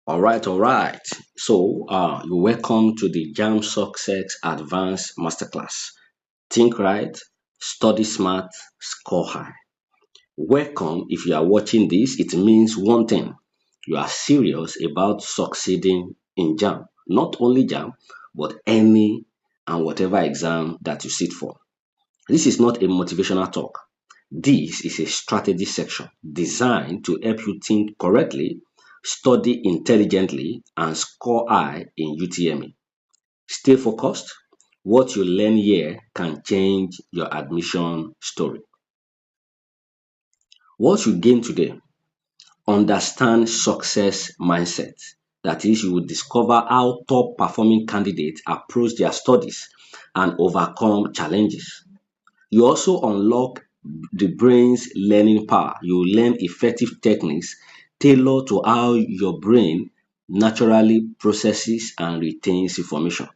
All right. So, you're welcome to the JAMB Success Advanced Masterclass. Think right, study smart, score high. Welcome. If you are watching this, it means one thing: you are serious about succeeding in JAMB. Not only JAMB, but any and whatever exam that you sit for. This is not a motivational talk. This is a strategy section designed to help you think correctly, study intelligently, and score high in UTME. Stay focused. What you learn here can change your admission story. What you gain today: understand success mindset. That is, you will discover how top performing candidates approach their studies and overcome challenges. You also unlock the brain's learning power. You learn effective techniques tailored to how your brain naturally processes and retains information.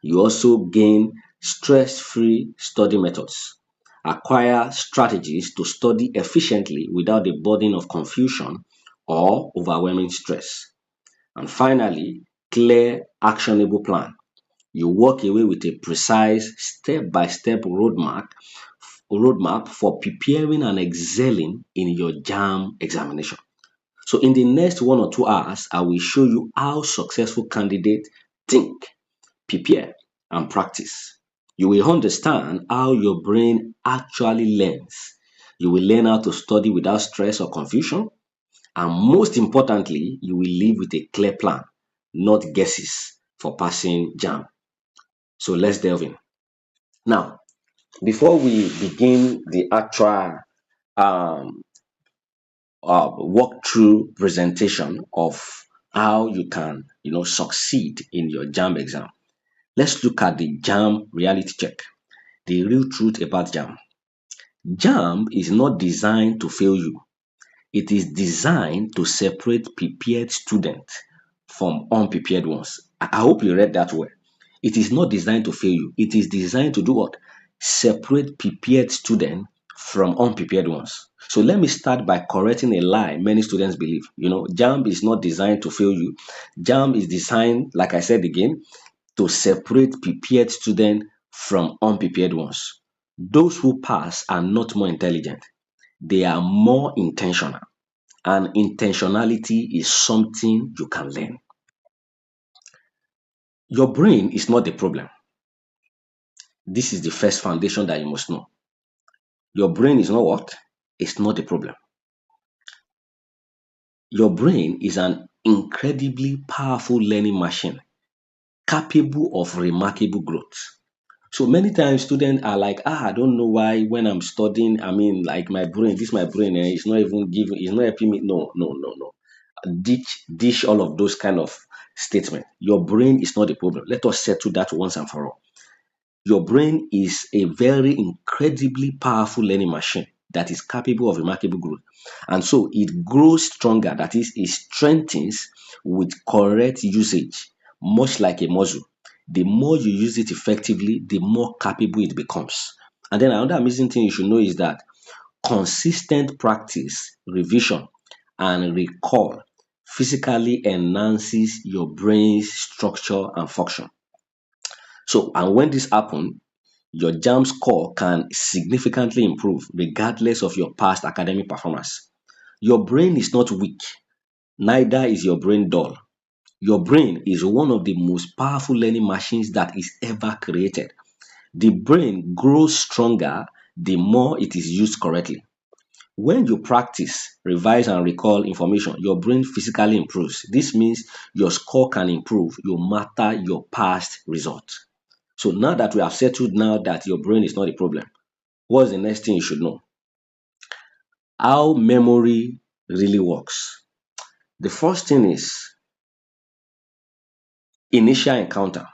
You also gain stress-free study methods, acquire strategies to study efficiently without the burden of confusion or overwhelming stress. And finally, clear, actionable plan. You walk away with a precise step-by-step roadmap for preparing and excelling in your JAM examination. So in the next 1 or 2 hours, I will show you how successful candidates think, prepare, and practice. You will understand how your brain actually learns. You will learn how to study without stress or confusion. And most importantly, you will live with a clear plan, not guesses, for passing JAM. So let's delve in. Now, before we begin the actual um, walkthrough presentation of how you can, succeed in your JAM exam, let's look at the JAM reality check, the real truth about JAM. JAM is not designed to fail you. It is designed to separate prepared students from unprepared ones. I hope you read that well. It is not designed to fail you. It is designed to do what? Separate prepared students from unprepared ones. So let me start by correcting a lie many students believe. JAMB is not designed to fail you. JAMB is designed, like I said again, to separate prepared students from unprepared ones. Those who pass are not more intelligent. They are more intentional. And intentionality is something you can learn. Your brain is not the problem. This is the first foundation that you must know. Your brain is not what? It's not the problem. Your brain is an incredibly powerful learning machine capable of remarkable growth. So many times students are like, I don't know why when I'm studying, like my brain, my brain is not even giving, it's not helping me. No, no, no, no. Dish all of those kind of statements. Your brain is not the problem. Let us settle that once and for all. Your brain is a very incredibly powerful learning machine that is capable of remarkable growth. And so it grows stronger, that is, it strengthens with correct usage, much like a muscle. The more you use it effectively, the more capable it becomes. And then another amazing thing you should know is that consistent practice, revision, and recall physically enhances your brain's structure and function. So, and when this happens, your JAM score can significantly improve regardless of your past academic performance. Your brain is not weak, neither is your brain dull. Your brain is one of the most powerful learning machines that is ever created. The brain grows stronger the more it is used correctly. When you practice, revise, and recall information, your brain physically improves. This means your score can improve no matter your past results. So now that we have settled now that your brain is not a problem, what's the next thing you should know? How memory really works. The first thing is initial encounter.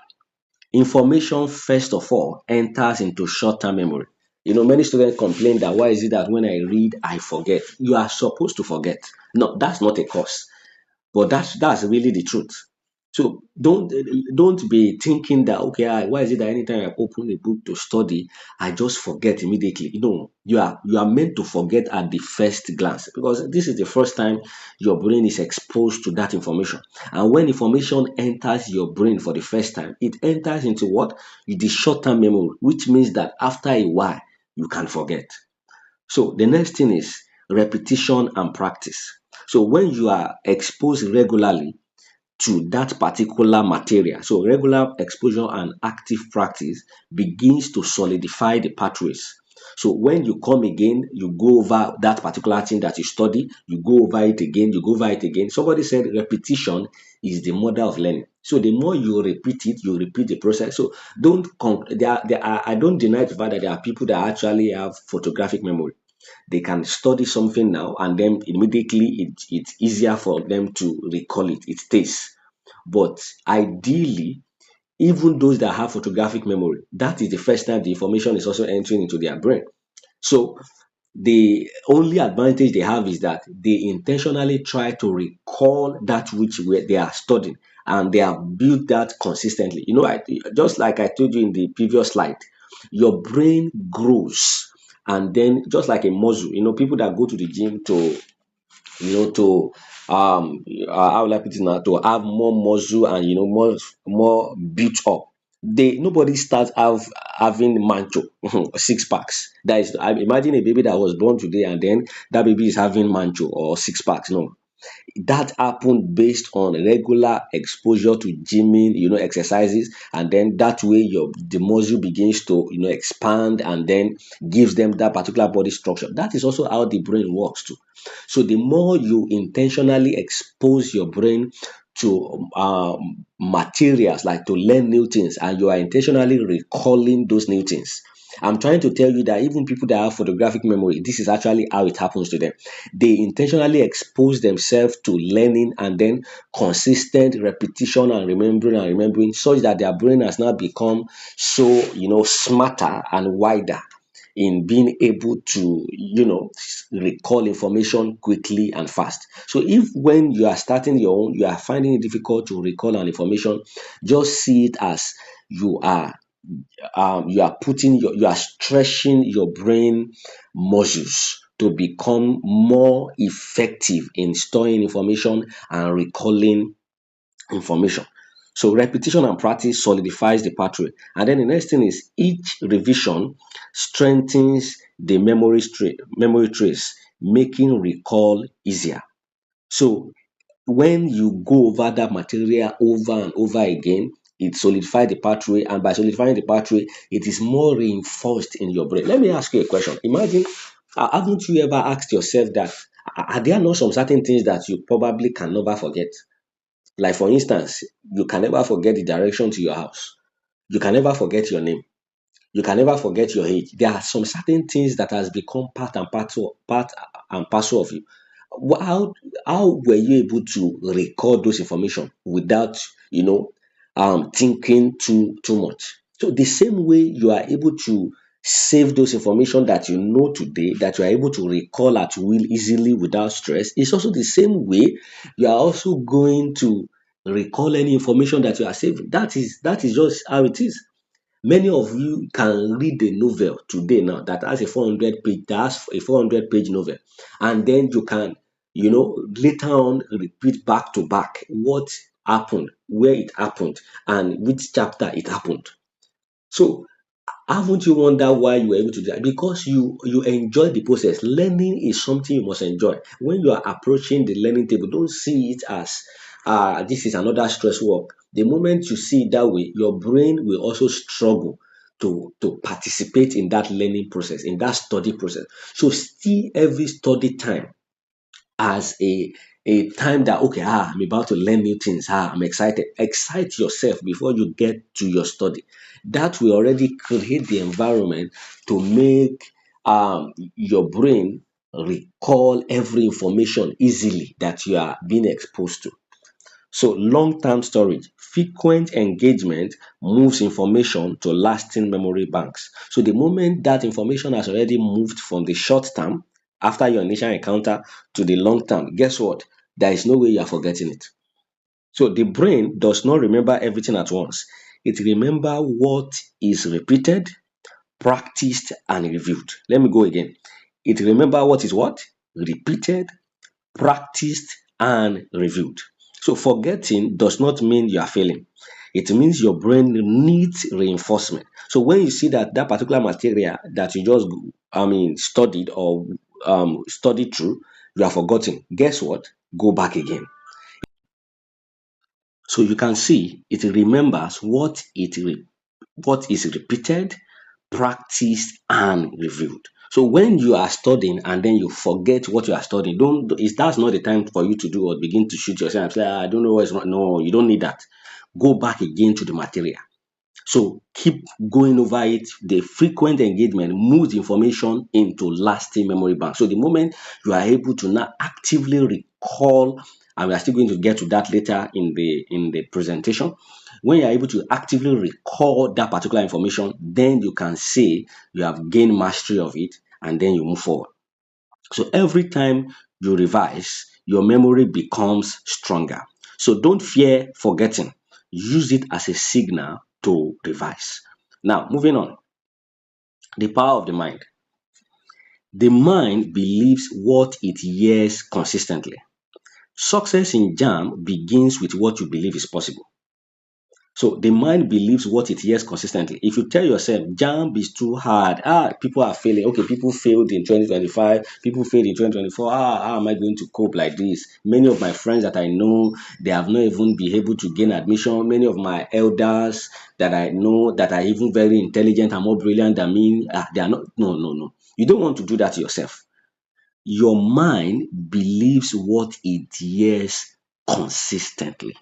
Information, first of all, enters into short-term memory. Many students complain that why is it that when I read, I forget? You are supposed to forget. No, that's not a cause. But that's really the truth. So don't be thinking that okay, why is it that anytime I open a book to study, I just forget immediately. You are meant to forget at the first glance, because this is the first time your brain is exposed to that information. And when information enters your brain for the first time, it enters into what? The short-term memory, which means that after a while you can forget. So the next thing is repetition and practice. So when you are exposed regularly to that particular material. So regular exposure and active practice begins to solidify the pathways. So when you come again, you go over that particular thing that you study, you go over it again, you go over it again. Somebody said repetition is the mother of learning. So the more you repeat it, you repeat the process. So I don't deny the fact that there are people that actually have photographic memory. They can study something now and then immediately it's easier for them to recall it. It stays. But ideally, even those that have photographic memory, that is the first time the information is also entering into their brain. So the only advantage they have is that they intentionally try to recall that which they are studying, and they have built that consistently. Just like I told you in the previous slide, your brain grows, and then just like a muscle, people that go to the gym to how will I put it now, to have more muscle and more built up. Nobody starts having mancho six packs. That is, I imagine a baby that was born today and then that baby is having mancho or six packs. No, that happened based on regular exposure to gymming, exercises, and then that way the muscle begins to expand and then gives them that particular body structure. That is also how the brain works too. So the more you intentionally expose your brain to materials, like to learn new things, and you are intentionally recalling those new things. I'm trying to tell you that even people that have photographic memory, this is actually how it happens to them. They intentionally expose themselves to learning and then consistent repetition and remembering, such that their brain has now become so smarter and wider in being able to recall information quickly and fast. So if when you are starting your own, you are finding it difficult to recall an information, just see it as you are stretching your brain muscles to become more effective in storing information and recalling information. So repetition and practice solidifies the pathway. And then the next thing is each revision strengthens the memory trace, making recall easier. So when you go over that material over and over again, it solidifies the pathway, and by solidifying the pathway, it is more reinforced in your brain. Let me ask you a question. Imagine, haven't you ever asked yourself that are there not some certain things that you probably can never forget? Like for instance, you can never forget the direction to your house. You can never forget your name. You can never forget your age. There are some certain things that has become part and parcel of you. How were you able to record those information without thinking too much? So the same way you are able to save those information that you know today, that you are able to recall at will easily without stress, it's also the same way you are also going to recall any information that you are saving. That is just how it is. Many of you can read a novel today now that has a 400 page novel, and then you can later on repeat back to back what happened, where it happened, and which chapter it happened. So haven't you wondered why you were able to do that? Because you enjoy the process. Learning is something you must enjoy. When you are approaching the learning table, don't see it as this is another stress work. The moment you see it that way, your brain will also struggle to participate in that learning process, in that study process. So see every study time as a time that okay, I'm about to learn new things, I'm excited. Excite yourself before you get to your study. That will already create the environment to make your brain recall every information easily that you are being exposed to. So long-term storage, frequent engagement moves information to lasting memory banks. So the moment that information has already moved from the short term after your initial encounter to the long term, guess what? There is no way you are forgetting it. So the brain does not remember everything at once. It remember what is repeated, practiced, and reviewed. Let me go again. It remember what is what? Repeated, practiced, and reviewed. So forgetting does not mean you are failing. It means your brain needs reinforcement. So when you see that that particular material that you just, studied or studied through, you have forgotten. Guess what? Go back again. So you can see it remembers what is repeated, practiced, and reviewed. So when you are studying and then you forget what you are studying, don't is that's not the time for you to do or begin to shoot yourself and say, "Ah, I don't know what's not." No, you don't need that. Go back again to the material. So keep going over it. The frequent engagement moves information into lasting memory bank. So the moment you are able to now actively recall, and we are still going to get to that later in the presentation. When you are able to actively recall that particular information, then you can say you have gained mastery of it, and then you move forward. So every time you revise, your memory becomes stronger. So don't fear forgetting. Use it as a signal to revise. Now, moving on, the power of the mind. The mind believes what it hears consistently. Success in JAM begins with what you believe is possible. So the mind believes what it hears consistently. If you tell yourself JAMB is too hard, people are failing. Okay, people failed in 2025, people failed in 2024. How am I going to cope like this? Many of my friends that I know, they have not even been able to gain admission. Many of my elders that I know that are even very intelligent and more brilliant than me, they are not. No, no, no. You don't want to do that to yourself. Your mind believes what it hears consistently.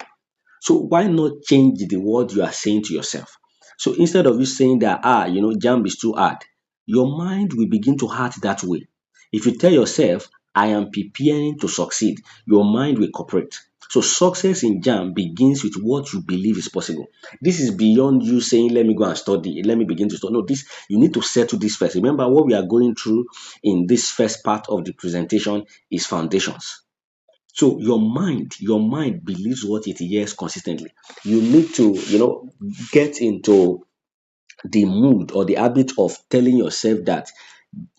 So why not change the word you are saying to yourself? So instead of you saying that, JAMB is too hard, your mind will begin to act that way. If you tell yourself, I am preparing to succeed, your mind will cooperate. So success in JAMB begins with what you believe is possible. This is beyond you saying, let me go and study, let me begin to study. No, this you need to settle this first. Remember, what we are going through in this first part of the presentation is foundations. So your mind believes what it hears consistently. You need to, get into the mood or the habit of telling yourself that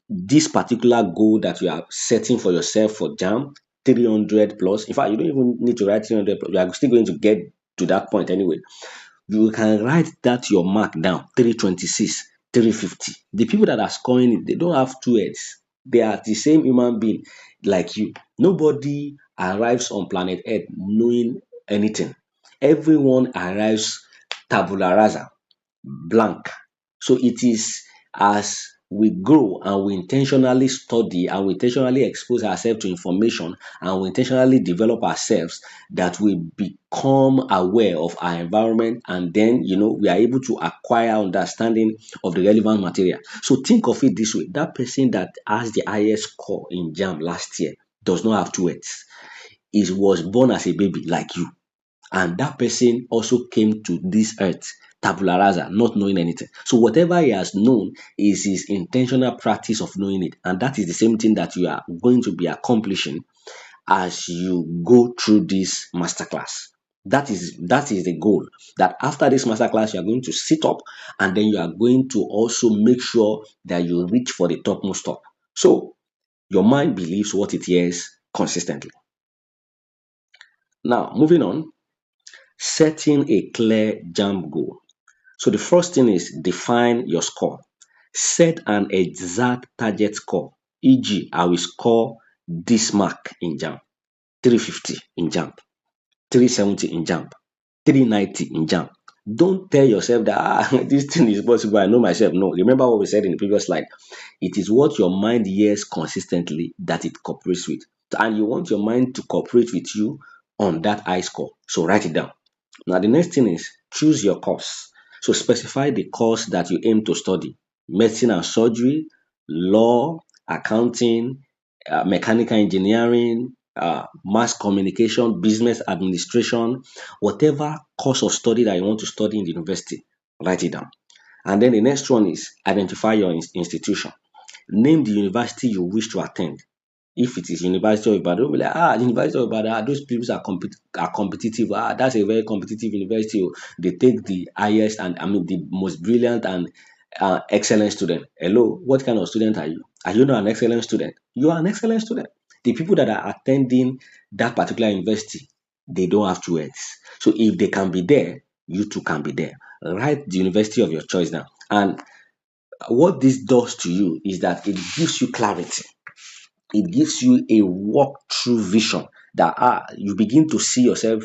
this particular goal that you are setting for yourself for JAM, 300 plus. In fact, you don't even need to write 300 plus. You are still going to get to that point anyway. You can write that your mark down, 326, 350. The people that are scoring it, they don't have two heads. They are the same human being like you. Nobody arrives on planet Earth knowing anything. Everyone arrives tabula rasa, blank. So it is as we grow and we intentionally study and we intentionally expose ourselves to information and we intentionally develop ourselves that we become aware of our environment, and then we are able to acquire understanding of the relevant material. So think of it this way: that person that has the highest score in JAM last year does not have two heads. He was born as a baby like you, and that person also came to this earth tabula rasa, not knowing anything. So whatever he has known is his intentional practice of knowing it, and that is the same thing that you are going to be accomplishing as you go through this masterclass. That is the goal. That after this masterclass, you are going to sit up, and then you are going to also make sure that you reach for the topmost top. So your mind believes what it hears consistently. Now, moving on, setting a clear JAMB goal. So the first thing is define your score. Set an exact target score. E.g., I will score this mark in JAMB, 350 in JAMB, 370 in JAMB, 390 in JAMB. Don't tell yourself that this thing is possible, I know myself. No, remember what we said in the previous slide. It is what your mind hears consistently that it cooperates with. And you want your mind to cooperate with you on that high score. So write it down. Now, the next thing is choose your course. So specify the course that you aim to study: medicine and surgery, law, accounting, mechanical engineering, mass communication, business administration, whatever course of study that you want to study in the university, write it down. And then the next one is identify your institution. Name the university you wish to attend. If it is University of Ibadan, we'll be like, University of Ibadan, those people are competitive. That's a very competitive university. Oh. They take the highest and I mean the most brilliant and excellent student. Hello, what kind of student are you? Are you not an excellent student? You are an excellent student. The people that are attending that particular university, they don't have choice. So if they can be there, you too can be there. Write the university of your choice now. And what this does to you is that it gives you clarity. It gives you a walk through vision that you begin to see yourself,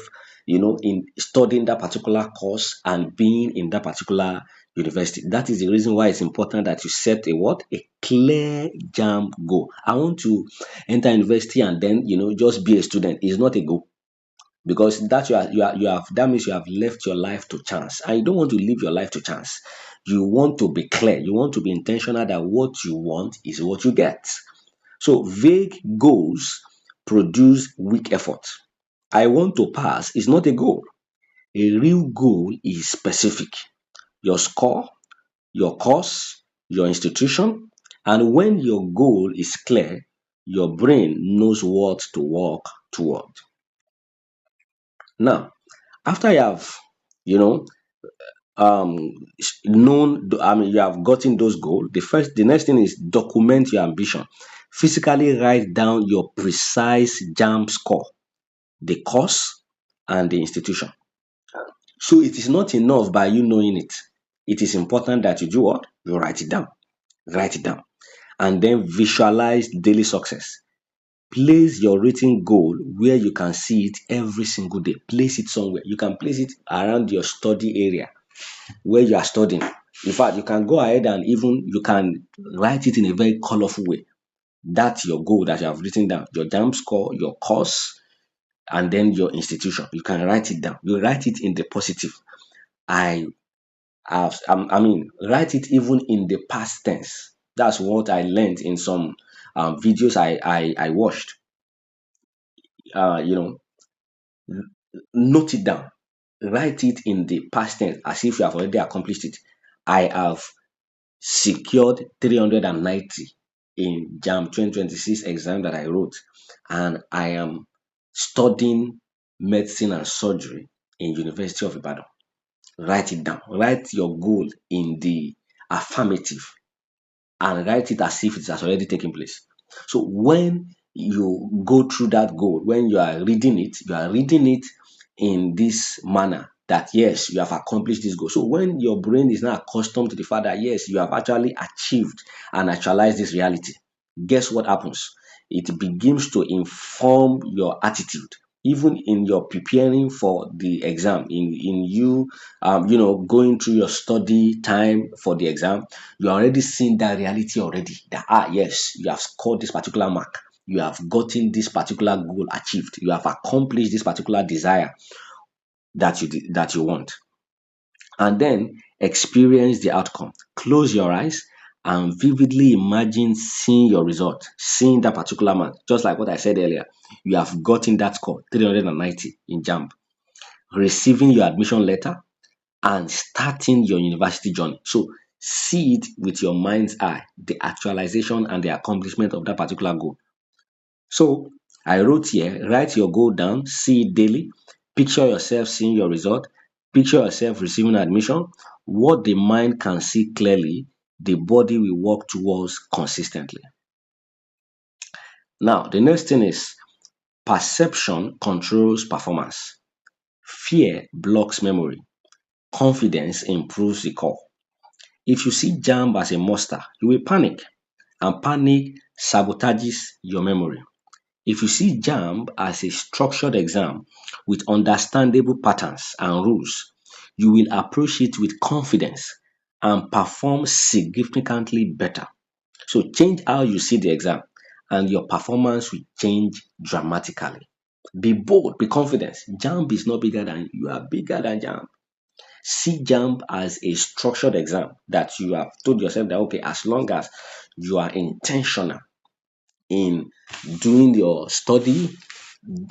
in studying that particular course and being in that particular university. That is the reason why it's important that you set a clear jam goal. I want to enter university and then just be a student is not a goal, because that you have that means you have left your life to chance, and you don't want to live your life to chance. You want to be clear, you want to be intentional that what you want is what you get. So vague goals produce weak effort. I want to pass is not a goal. A real goal is specific. Your score, your course, your institution, and when your goal is clear, your brain knows what to work toward. Now, after you have, you know, you have gotten those goals. The next thing is document your ambition. Physically write down your precise JAMB score, the course, and the institution. So it is not enough by you knowing it. It is important that you do what? You write it down. Write it down. And then visualize daily success. Place your written goal where you can see it every single day. Place it somewhere. You can place it around your study area where you are studying. In fact, you can go ahead and even you can write it in a very colorful way. That's your goal that you have written down. Your JAMB score, your course, and then your institution. You can write it down. You write it in the positive. I write it even in the past tense. That's what I learned in some videos I watched. Uh, you know, Note it down. Write it in the past tense as if you have already accomplished it. I have secured 390 in JAMB 2026 exam that I wrote, and I am studying medicine and surgery in University of Ibadan. Write it down. Write your goal in the affirmative and write it as if it has already taken place. So when you go through that goal, when you are reading it in this manner that yes, you have accomplished this goal. So when your brain is now accustomed to the fact that yes, you have actually achieved and actualized this reality, guess what happens? It begins to inform your attitude, even in your preparing for the exam, in you going through your study time for the exam. You're already seeing that reality already, that yes, you have scored this particular mark, you have gotten this particular goal achieved, you have accomplished this particular desire that you want. And then experience the outcome. Close your eyes and vividly imagine seeing your result, seeing that particular mark. Just like what I said earlier, you have gotten that score 390 in JAMB, receiving your admission letter, and starting your university journey. So see it with your mind's eye, the actualization and the accomplishment of that particular goal. So I wrote here, write your goal down, see it daily, picture yourself seeing your result, picture yourself receiving admission. What the mind can see clearly, the body will work towards consistently. Now, the next thing is perception controls performance. Fear blocks memory. Confidence improves recall. If you see JAMB as a monster, you will panic, and panic sabotages your memory. If you see JAMB as a structured exam with understandable patterns and rules, you will approach it with confidence and perform significantly better. So change how you see the exam and your performance will change dramatically. Be bold, be confident. JAMB is not bigger than you, are bigger than JAMB. See JAMB as a structured exam that you have told yourself that okay, as long as you are intentional in doing your study,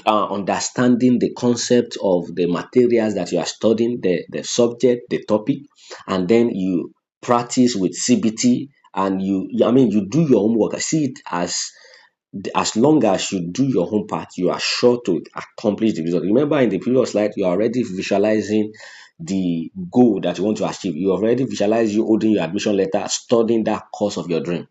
understanding the concept of the materials that you are studying, the subject, the topic, and then you practice with CBT and you do your homework. I see it as as long as you do your home part, you are sure to accomplish the result. Remember, in the previous slide, you are already visualizing the goal that you want to achieve. You already visualize you holding your admission letter, studying that course of your dream.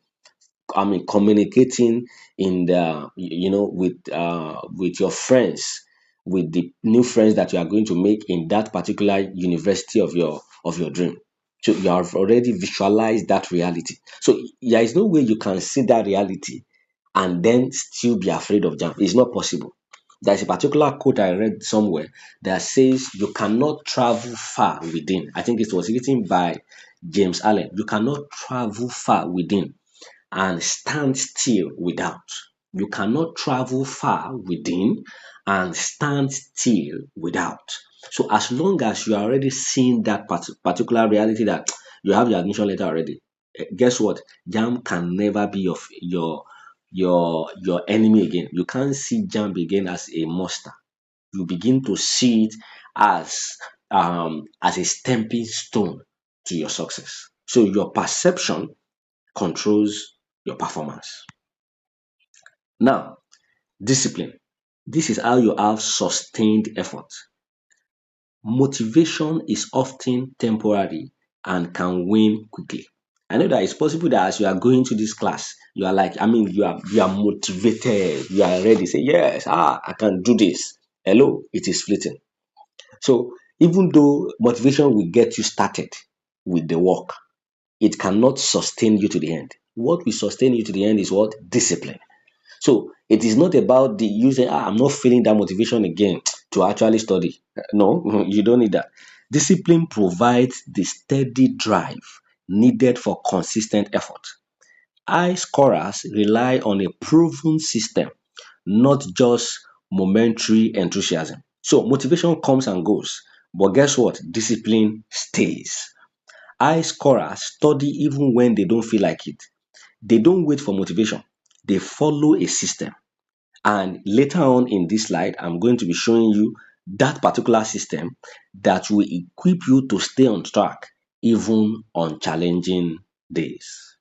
I mean, communicating in the with your friends, with the new friends that you are going to make in that particular university of your dream. So you have already visualized that reality. So there is no way you can see that reality and then still be afraid of jump. It's not possible. There's a particular quote I read somewhere that says you cannot travel far within. I think it was written by James Allen. You cannot travel far within and stand still without. You cannot travel far within and stand still without. So as long as you are already seeing that particular reality that you have your admission letter already, guess what? JAMB can never be your enemy again. You can't see JAMB again as a monster. You begin to see it as a stepping stone to your success. So your perception controls your performance. Now, discipline. This is how you have sustained effort. Motivation is often temporary and can wane quickly. I know that it's possible that as you are going to this class, you are like, I mean, you are motivated, you are ready, say, yes, I can do this. Hello, it is fleeting. So even though motivation will get you started with the work, it cannot sustain you to the end. What will sustain you to the end is what? Discipline. So it is not about the you saying, I'm not feeling that motivation again to actually study. No, you don't need that. Discipline provides the steady drive needed for consistent effort. High scorers rely on a proven system, not just momentary enthusiasm. So motivation comes and goes, but guess what? Discipline stays. High scorers study even when they don't feel like it. They don't wait for motivation. They follow a system. And later on in this slide, I'm going to be showing you that particular system that will equip you to stay on track even on challenging days.